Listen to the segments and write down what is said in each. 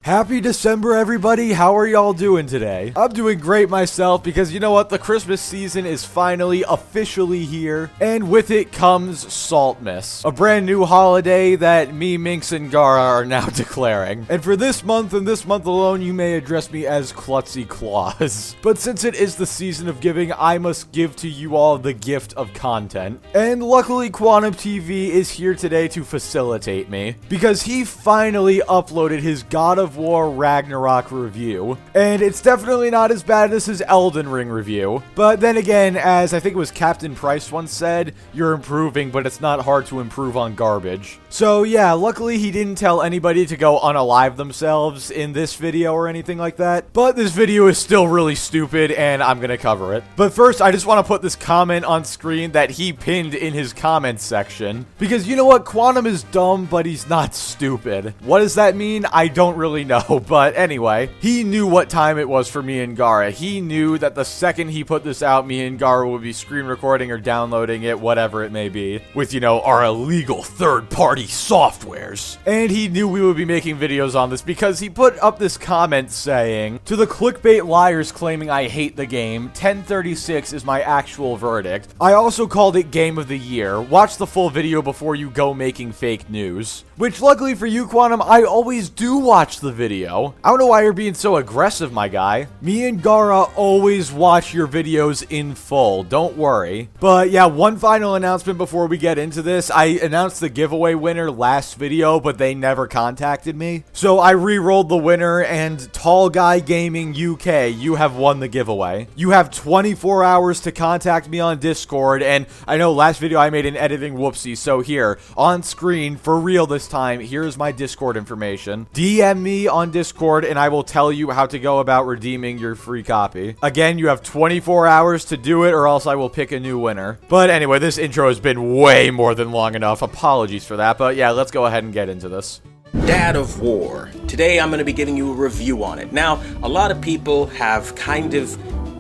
Happy December, everybody. How are y'all doing today? I'm doing great myself because you know what? The Christmas season is finally officially here, and with it comes Saltmas, a brand new holiday that me, Minx, and Gara are now declaring. And for this month and this month alone, you may address me as Klutzy Claus. But since it is the season of giving, I must give to you all the gift of content. And luckily, Quantum TV is here today to facilitate me, because he finally uploaded his God of War Ragnarok review, and it's definitely not as bad as his Elden Ring review, but then again, as I think it was Captain Price once said, you're improving, but it's not hard to improve on garbage. So yeah, luckily he didn't tell anybody to go unalive themselves in this video or anything like that, but this video is still really stupid, and I'm gonna cover it. But first, I just want to put this comment on screen that he pinned in his comments section, because you know what, Quantum is dumb, but he's not stupid. What does that mean? I don't really know, but anyway, he knew what time it was for me and Gara. He knew that the second he put this out, me and Gara would be screen recording or downloading it, whatever it may be, with, you know, our illegal third-party softwares. And he knew we would be making videos on this because he put up this comment saying, "To the clickbait liars claiming I hate the game, 1036 is my actual verdict. I also called it Game of the Year. Watch the full video before you go making fake news." Which, luckily for you, Quantum, I always do watch the video. I don't know why you're being so aggressive, my guy. Me and Gara always watch your videos in full, don't worry. But yeah, one final announcement before we get into this. I announced the giveaway winner last video, but they never contacted me. So I re-rolled the winner, and Tall Guy Gaming UK, you have won the giveaway. You have 24 hours to contact me on Discord, and I know last video I made an editing whoopsie, so here, on screen, for real this time, here's my Discord information. DM me on Discord and I will tell you how to go about redeeming your free copy. Again, you have 24 hours to do it or else I will pick a new winner. But anyway, this intro has been way more than long enough. Apologies for that, but yeah, let's go ahead and get into this. God of War. Today I'm going to be giving you a review on it. Now, a lot of people have kind of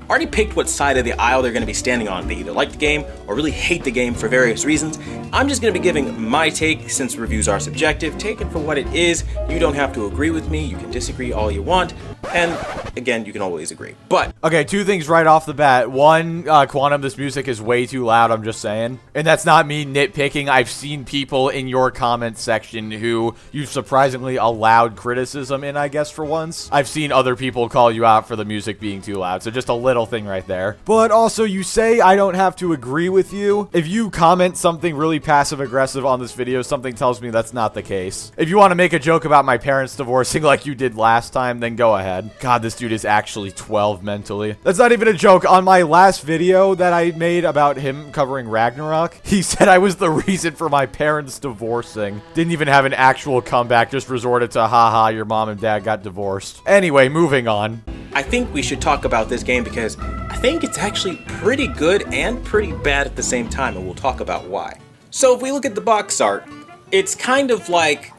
already picked what side of the aisle they're going to be standing on. They either like the game or really hate the game for various reasons. I'm just going to be giving my take since reviews are subjective. Take it for what it is. You don't have to agree with me. You can disagree all you want. And again, you can always agree. But okay, two things right off the bat. One, Quantum, this music is way too loud, I'm just saying. And that's not me nitpicking. I've seen people in your comment section who you've surprisingly allowed criticism in, I guess, for once. I've seen other people call you out for the music being too loud, so just a little thing right there. But also, you say I don't have to agree with you. If you comment something really passive-aggressive on this video, something tells me that's not the case. If you want to make a joke about my parents divorcing like you did last time, then go ahead. God, this dude is actually 12 mentally. That's not even a joke. On my last video that I made about him covering Ragnarok, he said I was the reason for my parents divorcing. Didn't even have an actual comeback, just resorted to haha, your mom and dad got divorced. Anyway, moving on. I think we should talk about this game because I think it's actually pretty good and pretty bad at the same time, and we'll talk about why. So if we look at the box art, it's kind of like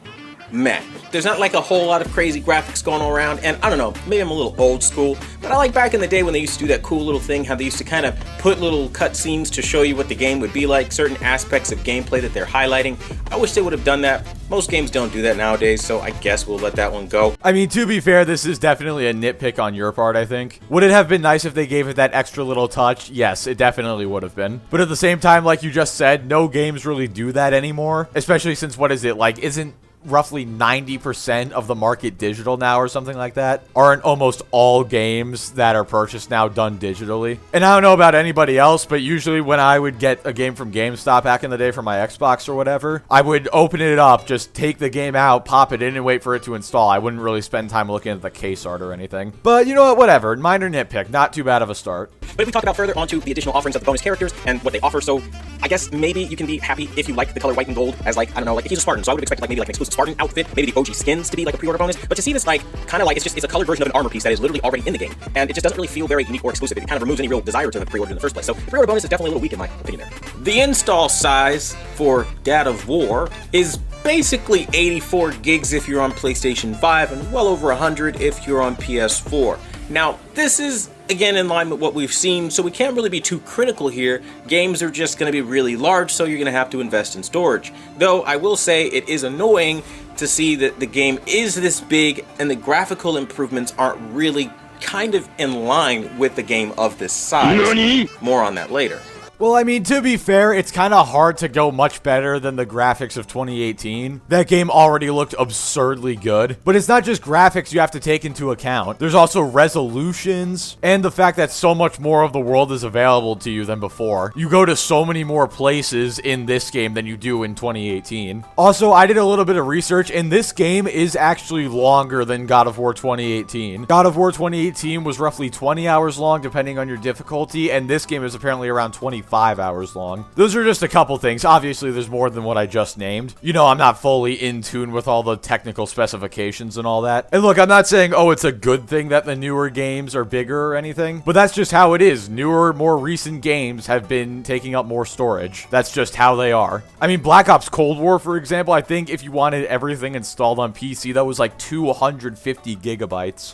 meh. There's not like a whole lot of crazy graphics going around, and I don't know, maybe I'm a little old school, but I like back in the day when they used to do that cool little thing, how they used to kind of put little cutscenes to show you what the game would be like, certain aspects of gameplay that they're highlighting. I wish they would have done that. Most games don't do that nowadays, so I guess we'll let that one go. I mean, to be fair, this is definitely a nitpick on your part, I think. Would it have been nice if they gave it that extra little touch? Yes, it definitely would have been. But at the same time, like you just said, no games really do that anymore, especially since, what is it, like, isn't roughly 90% of the market digital now or something like that? Aren't almost all games that are purchased now done digitally? And I don't know about anybody else, but usually when I would get a game from GameStop back in the day for my Xbox or whatever, I would open it up, just take the game out, pop it in, and wait for it to install. I wouldn't really spend time looking at the case art or anything. But you know what, whatever. Minor nitpick. Not too bad of a start. But if we talk about further onto the additional offerings of the bonus characters and what they offer, so I guess maybe you can be happy if you like the color white and gold as, like, I don't know, like if he's a Spartan, so I would expect like maybe like an exclusive Spartan outfit, maybe the OG skins to be like a pre-order bonus, but to see this like kind of like it's a colored version of an armor piece that is literally already in the game, and it just doesn't really feel very unique or exclusive. It kind of removes any real desire to have pre-ordered in the first place. So the pre-order bonus is definitely a little weak in my opinion there. The install size for God of War is basically 84 gigs if you're on PlayStation 5 and well over 100 if you're on PS4. Now, this is again in line with what we've seen, so we can't really be too critical here. Games are just going to be really large, so you're going to have to invest in storage. Though I will say it is annoying to see that the game is this big and the graphical improvements aren't really kind of in line with the game of this size. More on that later. Well, I mean, to be fair, it's kind of hard to go much better than the graphics of 2018. That game already looked absurdly good. But it's not just graphics you have to take into account. There's also resolutions and the fact that so much more of the world is available to you than before. You go to so many more places in this game than you do in 2018. Also, I did a little bit of research, and this game is actually longer than God of War 2018. God of War 2018 was roughly 20 hours long, depending on your difficulty, and this game is apparently around 25 hours long. Those are just a couple things. Obviously, there's more than what I just named. You know, I'm not fully in tune with all the technical specifications and all that. And look, I'm not saying, oh, it's a good thing that the newer games are bigger or anything, but that's just how it is. Newer, more recent games have been taking up more storage. That's just how they are. I mean, Black Ops Cold War, for example, I think if you wanted everything installed on PC, that was like 250 gigabytes.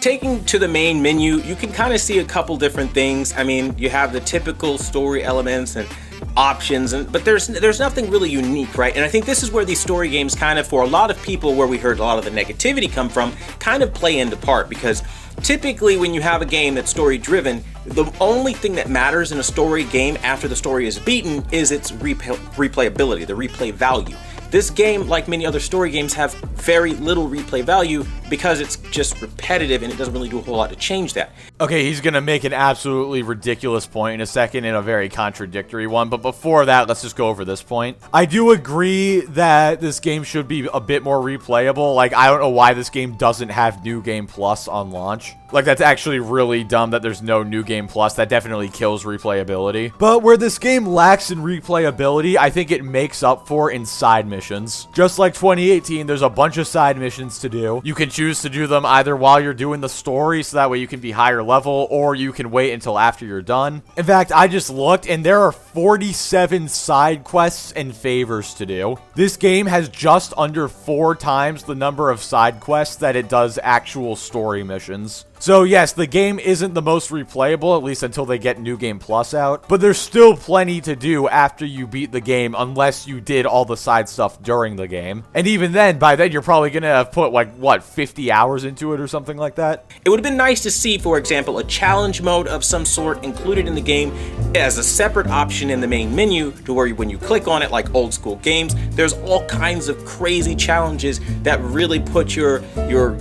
Taking to the main menu, you can kind of see a couple different things. I mean, you have the typical story elements and options, but there's nothing really unique, right? And I think this is where these story games kind of, for a lot of people, where we heard a lot of the negativity come from, kind of play into part, because typically when you have a game that's story driven, the only thing that matters in a story game after the story is beaten is its replayability, the replay value. This game, like many other story games, have very little replay value because it's just repetitive and it doesn't really do a whole lot to change that. Okay, he's gonna make an absolutely ridiculous point in a second and a very contradictory one, but before that, let's just go over this point. I do agree that this game should be a bit more replayable. Like, I don't know why this game doesn't have New Game Plus on launch. Like, that's actually really dumb that there's no New Game Plus. That definitely kills replayability. But where this game lacks in replayability, I think it makes up for in side missions. Just like 2018, there's a bunch of side missions to do. You can choose to do them either while you're doing the story, so that way you can be higher level, or you can wait until after you're done. In fact, I just looked, and there are 47 side quests and favors to do. This game has just under 4 times the number of side quests that it does actual story missions. So yes, the game isn't the most replayable, at least until they get New Game Plus out, but there's still plenty to do after you beat the game, unless you did all the side stuff during the game. And even then, by then, you're probably gonna have put, like, what, 50 hours into it or something like that? It would have been nice to see, for example, a challenge mode of some sort included in the game as a separate option in the main menu, to where when you click on it, like old school games, there's all kinds of crazy challenges that really put your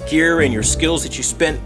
gear and your skills that you spent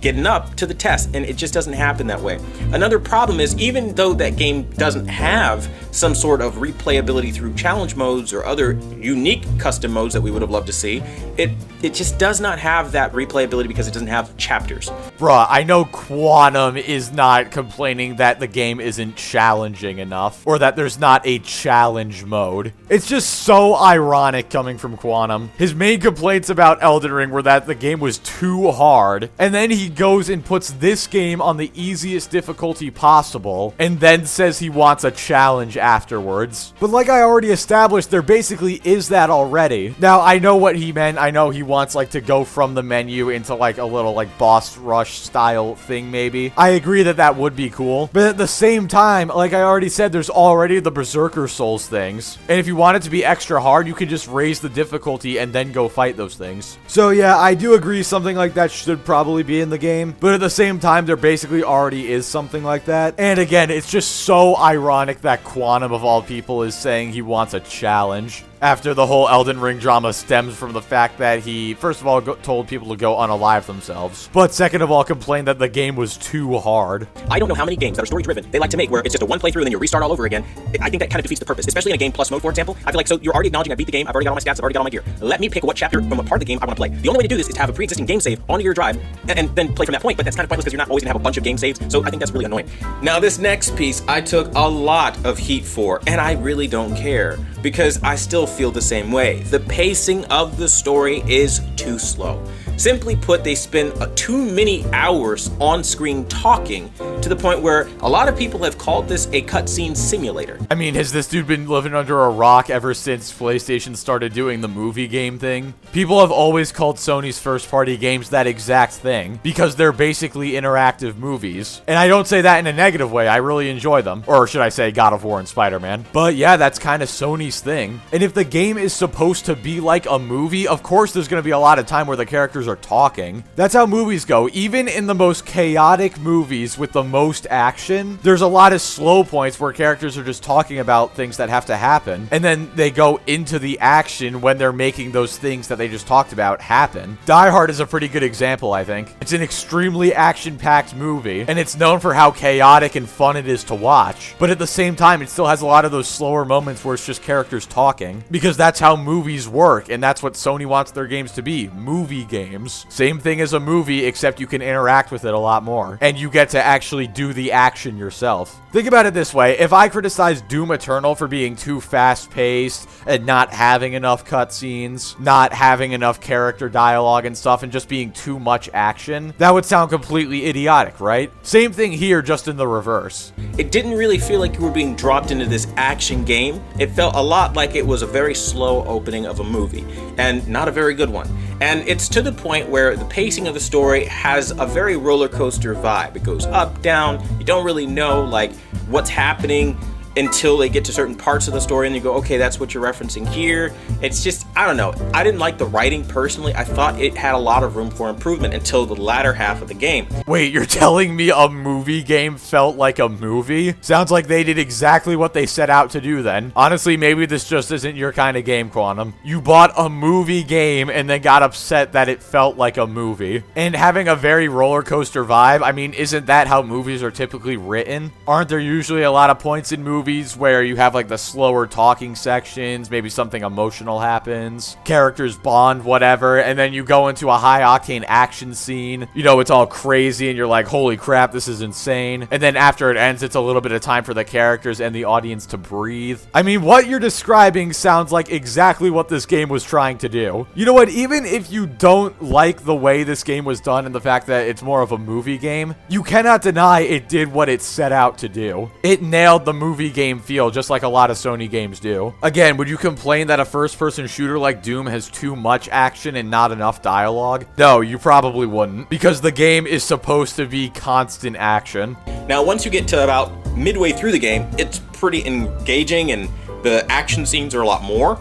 getting up to the test, and it just doesn't happen that way. Another problem is, even though that game doesn't have some sort of replayability through challenge modes or other unique custom modes that we would have loved to see, it just does not have that replayability because it doesn't have chapters. Bruh, I know Quantum is not complaining that the game isn't challenging enough, or that there's not a challenge mode. It's just so ironic coming from Quantum. His main complaints about Elden Ring were that the game was too hard, and then he goes and puts this game on the easiest difficulty possible, and then says he wants a challenge afterwards. But like I already established, there basically is that already. Now, I know what he meant. I know he wants, like, to go from the menu into, like, a little, like, boss rush style thing, maybe. I agree that that would be cool. But at the same time, like I already said, there's already the Berserker Souls things. And if you want it to be extra hard, you can just raise the difficulty and then go fight those things. So yeah, I do agree something like that should probably be in the game. But at the same time, there basically already is something like that. And again, it's just so ironic that Quantum, of all people, is saying he wants a challenge. After the whole Elden Ring drama stems from the fact that he, first of all, told people to go unalive themselves, but second of all, complained that the game was too hard. I don't know how many games that are story-driven they like to make where it's just a one playthrough and then you restart all over again. I think that kind of defeats the purpose, especially in a game plus mode, for example. I feel like, so you're already acknowledging I beat the game, I've already got all my stats, I've already got all my gear. Let me pick what chapter from a part of the game I want to play. The only way to do this is to have a pre-existing game save onto your drive and then play from that point, but that's kind of pointless because you're not always going to have a bunch of game saves, so I think that's really annoying. Now, this next piece I took a lot of heat for, and I really don't care, because I still feel the same way. The pacing of the story is too slow. Simply put, they spend too many hours on screen talking, to the point where a lot of people have called this a cutscene simulator. I mean, has this dude been living under a rock ever since PlayStation started doing the movie game thing? People have always called Sony's first-party games that exact thing, because they're basically interactive movies. And I don't say that in a negative way, I really enjoy them. Or should I say God of War and Spider-Man. But yeah, that's kind of Sony's thing. And if the game is supposed to be like a movie, of course there's going to be a lot of time where the characters are talking. That's how movies go. Even in the most chaotic movies with the most action, there's a lot of slow points where characters are just talking about things that have to happen. And then they go into the action when they're making those things that they just talked about happen. Die Hard is a pretty good example, I think. It's an extremely action-packed movie, and it's known for how chaotic and fun it is to watch. But at the same time, it still has a lot of those slower moments where it's just characters talking, because that's how movies work, and that's what Sony wants their games to be, movie games. Same thing as a movie, except you can interact with it a lot more, and you get to actually do the action yourself. Think about it this way, if I criticize Doom Eternal for being too fast-paced and not having enough cutscenes, not having enough character dialogue and stuff, and just being too much action, that would sound completely idiotic, right? Same thing here, just in the reverse. It didn't really feel like you were being dropped into this action game. It felt a lot like it was a very slow opening of a movie, and not a very good one. And it's to the point where the pacing of the story has a very roller coaster vibe. It goes up, down, you don't really know like what's happening until they get to certain parts of the story and you go, okay, that's what you're referencing here. It's just, I don't know. I didn't like the writing personally. I thought it had a lot of room for improvement until the latter half of the game. Wait, you're telling me a movie game felt like a movie? Sounds like they did exactly what they set out to do then. Honestly, maybe this just isn't your kind of game, Quantum. You bought a movie game and then got upset that it felt like a movie. And having a very roller coaster vibe, I mean, isn't that how movies are typically written? Aren't there usually a lot of points in movies where you have like the slower talking sections, maybe something emotional happens, characters bond, whatever, and then you go into a high octane action scene, you know, it's all crazy and you're like, holy crap, this is insane. And then after it ends, it's a little bit of time for the characters and the audience to breathe. I mean, what you're describing sounds like exactly what this game was trying to do. You know what, even if you don't like the way this game was done and the fact that it's more of a movie game, you cannot deny it did what it set out to do. It nailed the movie game feel, just like a lot of Sony games do. Again, would you complain that a first-person shooter like Doom has too much action and not enough dialogue? No, you probably wouldn't, because the game is supposed to be constant action. Now, once you get to about midway through the game, it's pretty engaging and the action scenes are a lot more.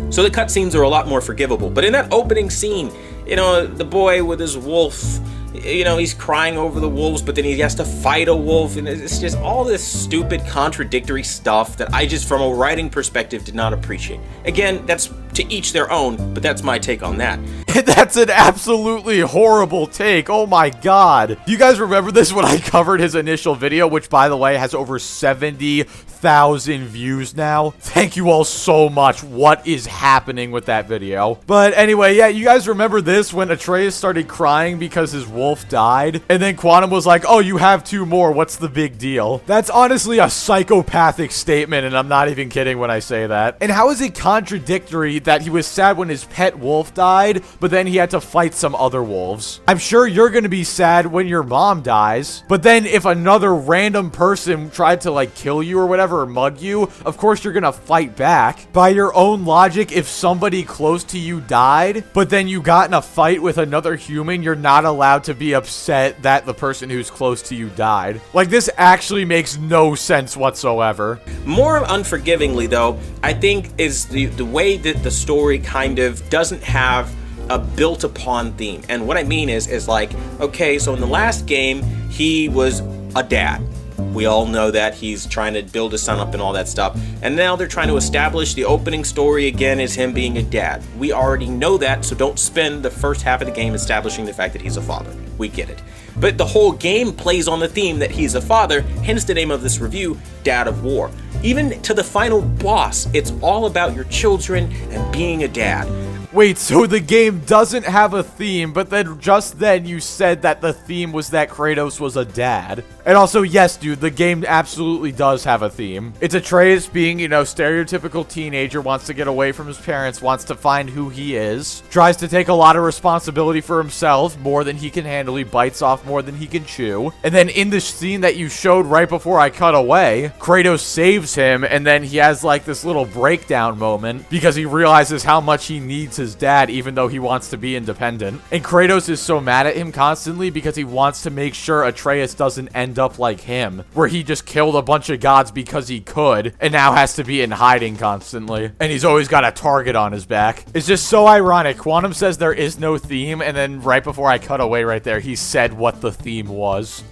So the cutscenes are a lot more forgivable. But in that opening scene, you know, the boy with his wolf, you know, he's crying over the wolves, but then he has to fight a wolf, and it's just all this stupid, contradictory stuff that I just, from a writing perspective, did not appreciate. Again, that's to each their own, but that's my take on that. That's an absolutely horrible take. Oh my god. Do you guys remember this when I covered his initial video, which, by the way, has over 70,000 views now? Thank you all so much. What is happening with that video? But anyway, yeah, you guys remember this when Atreus started crying because his wolf died? And then Quantum was like, oh, you have two more. What's the big deal? That's honestly a psychopathic statement, and I'm not even kidding when I say that. And how is it contradictory that he was sad when his pet wolf died, but then he had to fight some other wolves? I'm sure you're gonna be sad when your mom dies, but then if another random person tried to like kill you or whatever, or mug you, of course you're gonna fight back. By your own logic, if somebody close to you died, but then you got in a fight with another human, you're not allowed to be upset that the person who's close to you died. Like, this actually makes no sense whatsoever. More unforgivingly, though, I think is the way that the story kind of doesn't have a built-upon theme. And what I mean is like, okay, so in the last game, he was a dad. We all know that he's trying to build his son up and all that stuff. And now they're trying to establish the opening story again as him being a dad. We already know that, so don't spend the first half of the game establishing the fact that he's a father. We get it. But the whole game plays on the theme that he's a father, hence the name of this review, Dad of War. Even to the final boss, it's all about your children and being a dad. Wait, so the game doesn't have a theme, but then just then you said that the theme was that Kratos was a dad. And also, yes, dude, the game absolutely does have a theme. It's Atreus being, stereotypical teenager, wants to get away from his parents, wants to find who he is, tries to take a lot of responsibility for himself, more than he can handle, he bites off more than he can chew. And then in the scene that you showed right before I cut away, Kratos saves him, and then he has like this little breakdown moment because he realizes how much he needs his dad, even though he wants to be independent. And Kratos is so mad at him constantly because he wants to make sure Atreus doesn't end up like him, where he just killed a bunch of gods because he could, and now has to be in hiding constantly. And he's always got a target on his back. It's just so ironic. Quantum says there is no theme, and then right before I cut away right there, he said what the theme was.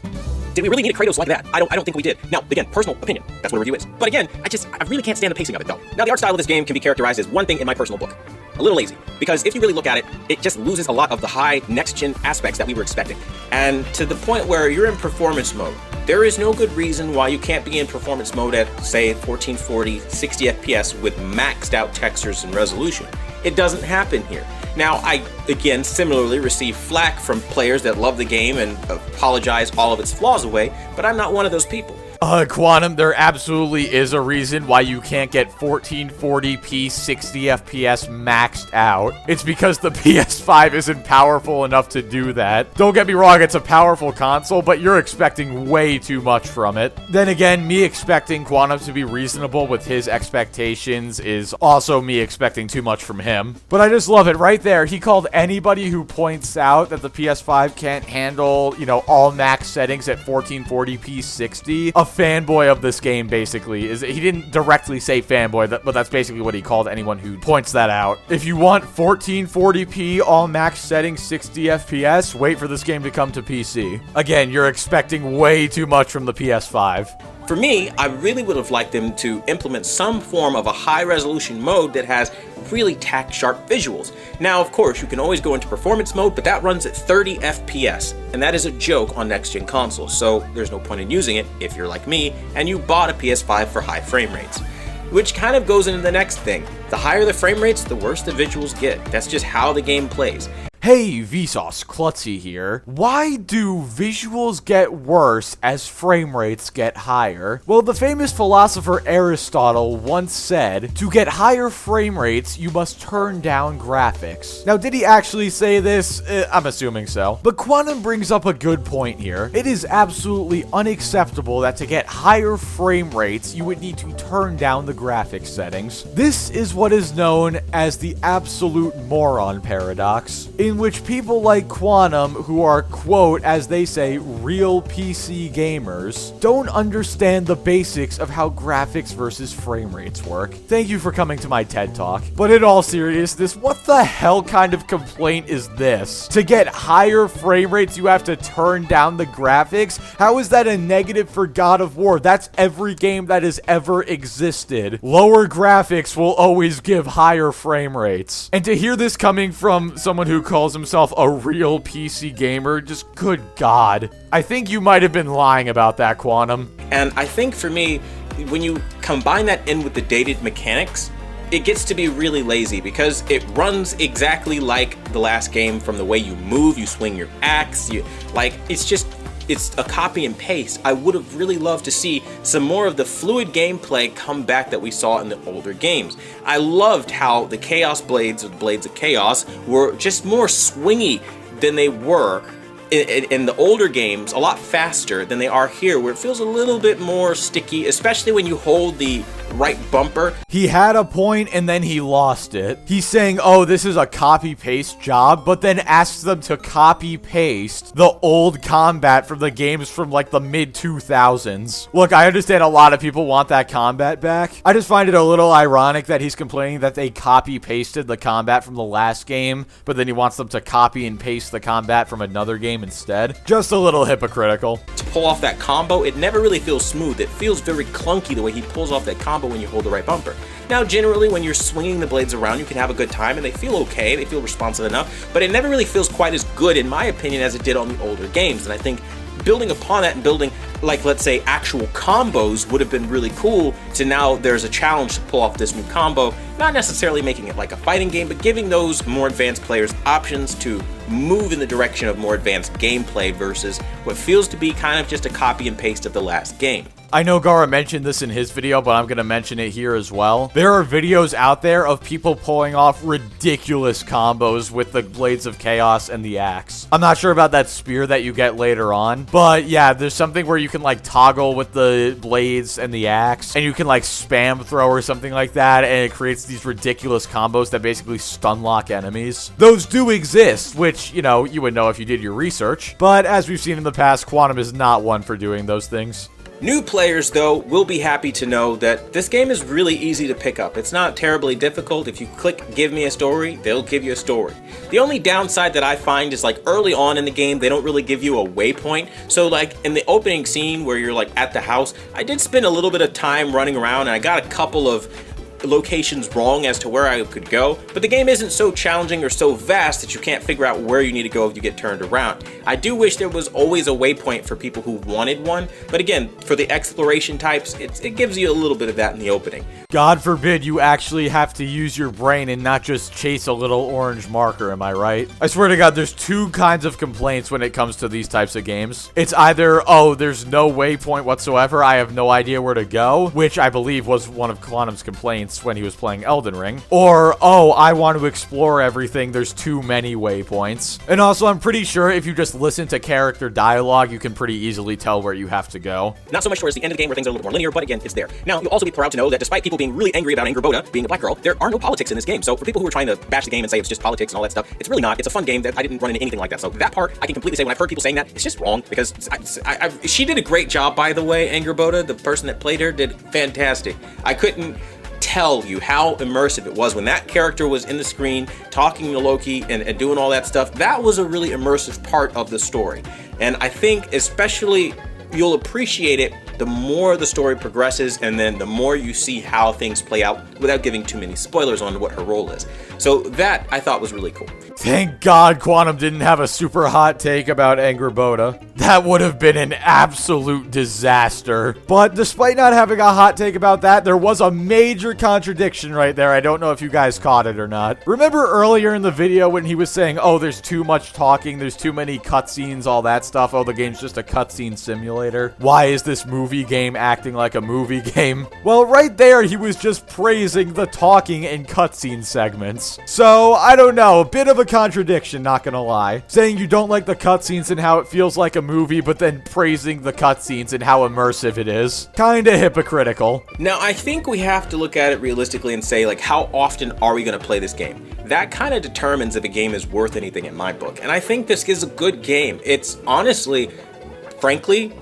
Did we really need a Kratos like that? I don't think we did. Now, again, personal opinion. That's what a review is. But again, I really can't stand the pacing of it, though. Now, the art style of this game can be characterized as one thing in my personal book. A little lazy. Because if you really look at it, it just loses a lot of the high next-gen aspects that we were expecting. And to the point where you're in performance mode, there is no good reason why you can't be in performance mode at, say, 1440, 60 FPS with maxed out textures and resolution. It doesn't happen here. Now, I, again, similarly receive flack from players that love the game and apologize all of its flaws away, but I'm not one of those people. Quantum, there absolutely is a reason why you can't get 1440p 60 FPS maxed out. It's because the PS5 isn't powerful enough to do that. Don't get me wrong, it's a powerful console, but you're expecting way too much from it. Then again, me expecting Quantum to be reasonable with his expectations is also me expecting too much from him. But I just love it right there. He called anybody who points out that the PS5 can't handle, all max settings at 1440p 60 a fanboy of this game, basically. He didn't directly say fanboy, but that's basically what he called anyone who points that out. If you want 1440p all max settings 60 FPS, wait for this game to come to PC. Again, you're expecting way too much from the PS5. For me, I really would have liked them to implement some form of a high-resolution mode that has really tack-sharp visuals. Now, of course, you can always go into performance mode, but that runs at 30 FPS, and that is a joke on next-gen consoles, so there's no point in using it if you're like me and you bought a PS5 for high frame rates. Which kind of goes into the next thing. The higher the frame rates, the worse the visuals get. That's just how the game plays. Hey, Vsauce Klutzy here. Why do visuals get worse as frame rates get higher? Well, the famous philosopher Aristotle once said, to get higher frame rates, you must turn down graphics. Now, did he actually say this? I'm assuming so. But Quantum brings up a good point here. It is absolutely unacceptable that to get higher frame rates, you would need to turn down the graphics settings. This is what is known as the absolute moron paradox, in which people like Quantum, who are, quote, as they say, real PC gamers, don't understand the basics of how graphics versus frame rates work. Thank you for coming to my TED Talk. But in all seriousness, what the hell kind of complaint is this? To get higher frame rates, you have to turn down the graphics? How is that a negative for God of War? That's every game that has ever existed. Lower graphics will always give higher frame rates. And to hear this coming from someone who calls himself a real PC gamer, just good God. I think you might have been lying about that, Quantum. And I think for me, when you combine that in with the dated mechanics, it gets to be really lazy because it runs exactly like the last game from the way you move, you swing your axe, it's a copy and paste. I would have really loved to see some more of the fluid gameplay come back that we saw in the older games. I loved how the Chaos Blades, or the Blades of Chaos, were just more swingy than they were in the older games, a lot faster than they are here, where it feels a little bit more sticky, especially when you hold the right bumper. He had a point and then he lost it. He's saying, oh, this is a copy-paste job, but then asks them to copy-paste the old combat from the games from like the mid-2000s. Look, I understand a lot of people want that combat back. I just find it a little ironic that he's complaining that they copy-pasted the combat from the last game, but then he wants them to copy and paste the combat from another game instead. Just a little hypocritical. To pull off that combo, it never really feels smooth. It feels very clunky the way he pulls off that combo when you hold the right bumper. Now, generally, when you're swinging the blades around, you can have a good time, and they feel okay, they feel responsive enough, but it never really feels quite as good, in my opinion, as it did on the older games, and I think building upon that and building, like, let's say, actual combos would have been really cool, to now there's a challenge to pull off this new combo, not necessarily making it like a fighting game, but giving those more advanced players options to move in the direction of more advanced gameplay versus what feels to be kind of just a copy and paste of the last game. I know Gara mentioned this in his video, but I'm going to mention it here as well. There are videos out there of people pulling off ridiculous combos with the Blades of Chaos and the axe. I'm not sure about that spear that you get later on, but yeah, there's something where you can like toggle with the blades and the axe, and you can like spam throw or something like that, and it creates these ridiculous combos that basically stun lock enemies. Those do exist, which, you know, you would know if you did your research, but as we've seen in the past, Quantum is not one for doing those things. New players, though, will be happy to know that this game is really easy to pick up. It's not terribly difficult. If you click Give Me a Story, they'll give you a story. The only downside that I find is, like, early on in the game, they don't really give you a waypoint. So, like, in the opening scene where you're, like, at the house, I did spend a little bit of time running around, and I got a couple of locations wrong as to where I could go, but the game isn't so challenging or so vast that you can't figure out where you need to go if you get turned around. I do wish there was always a waypoint for people who wanted one, but again, for the exploration types, it gives you a little bit of that in the opening. God forbid you actually have to use your brain and not just chase a little orange marker, am I right? I swear to God, there's two kinds of complaints when it comes to these types of games. It's either, oh, there's no waypoint whatsoever, I have no idea where to go, which I believe was one of Quantum's complaints when he was playing Elden Ring, or, oh, I want to explore everything, there's too many waypoints. And also, I'm pretty sure if you just listen to character dialogue, you can pretty easily tell where you have to go. Not so much towards the end of the game where things are a little more linear, but again, it's there. Now, you'll also be proud to know that despite people being really angry about Angrboda being a black girl, there are no politics in this game. So for people who are trying to bash the game and say it's just politics and all that stuff, it's really not. It's a fun game that I didn't run into anything like that. So that part, I can completely say when I've heard people saying that, it's just wrong, because she did a great job, by the way. Angrboda, the person that played her, did fantastic. I couldn't tell you how immersive it was when that character was in the screen talking to Loki and doing all that stuff. That was a really immersive part of the story, and I think especially you'll appreciate it the more the story progresses, and then the more you see how things play out without giving too many spoilers on what her role is. So that I thought was really cool. Thank God Quantum didn't have a super hot take about Angrboda. That would have been an absolute disaster. But despite not having a hot take about that, there was a major contradiction right there. I don't know if you guys caught it or not. Remember earlier in the video when he was saying, oh, there's too much talking, there's too many cutscenes, all that stuff. Oh, the game's just a cutscene simulator. Why is this movie game acting like a movie game? Well, right there, he was just praising the talking and cutscene segments. So, I don't know, a bit of a contradiction, not gonna lie. Saying you don't like the cutscenes and how it feels like a movie, but then praising the cutscenes and how immersive it is. Kinda hypocritical. Now, I think we have to look at it realistically and say, like, how often are we gonna play this game? That kind of determines if a game is worth anything in my book. And I think this is a good game. It's honestly, frankly,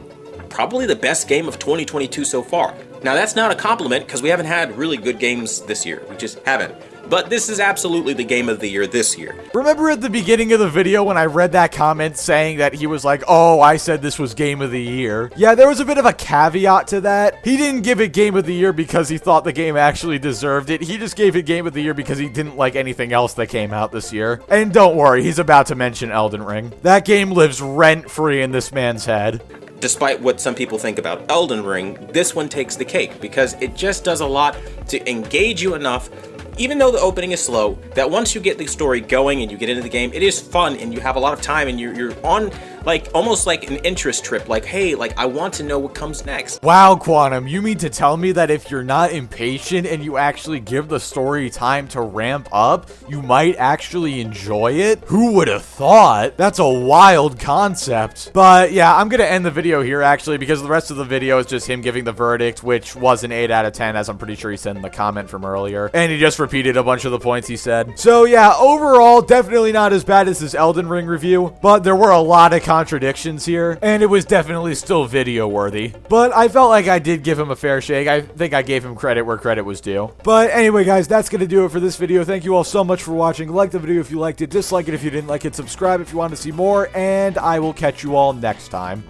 probably the best game of 2022 so far. Now, that's not a compliment, because we haven't had really good games this year. We just haven't. But this is absolutely the game of the year this year. Remember at the beginning of the video when I read that comment saying that he was like, oh, I said this was game of the year? Yeah, there was a bit of a caveat to that. He didn't give it game of the year because he thought the game actually deserved it. He just gave it game of the year because he didn't like anything else that came out this year. And don't worry, he's about to mention Elden Ring. That game lives rent-free in this man's head. Despite what some people think about Elden Ring, this one takes the cake because it just does a lot to engage you enough, even though the opening is slow, that once you get the story going and you get into the game, it is fun and you have a lot of time and you're on like almost like an interest trip. Like, hey, like I want to know what comes next. Wow, Quantum, you mean to tell me that if you're not impatient and you actually give the story time to ramp up, you might actually enjoy it? Who would have thought? That's a wild concept. But yeah, I'm gonna end the video here actually because the rest of the video is just him giving the verdict, which was an 8 out of 10, as I'm pretty sure he said in the comment from earlier. And he just repeated a bunch of the points he said. So yeah, overall, definitely not as bad as his Elden Ring review, but there were a lot of contradictions here, and it was definitely still video worthy. But I felt like I did give him a fair shake. I think I gave him credit where credit was due. But anyway, guys, that's gonna do it for this video. Thank you all so much for watching. Like the video if you liked it, dislike it if you didn't like it, subscribe if you want to see more, and I will catch you all next time.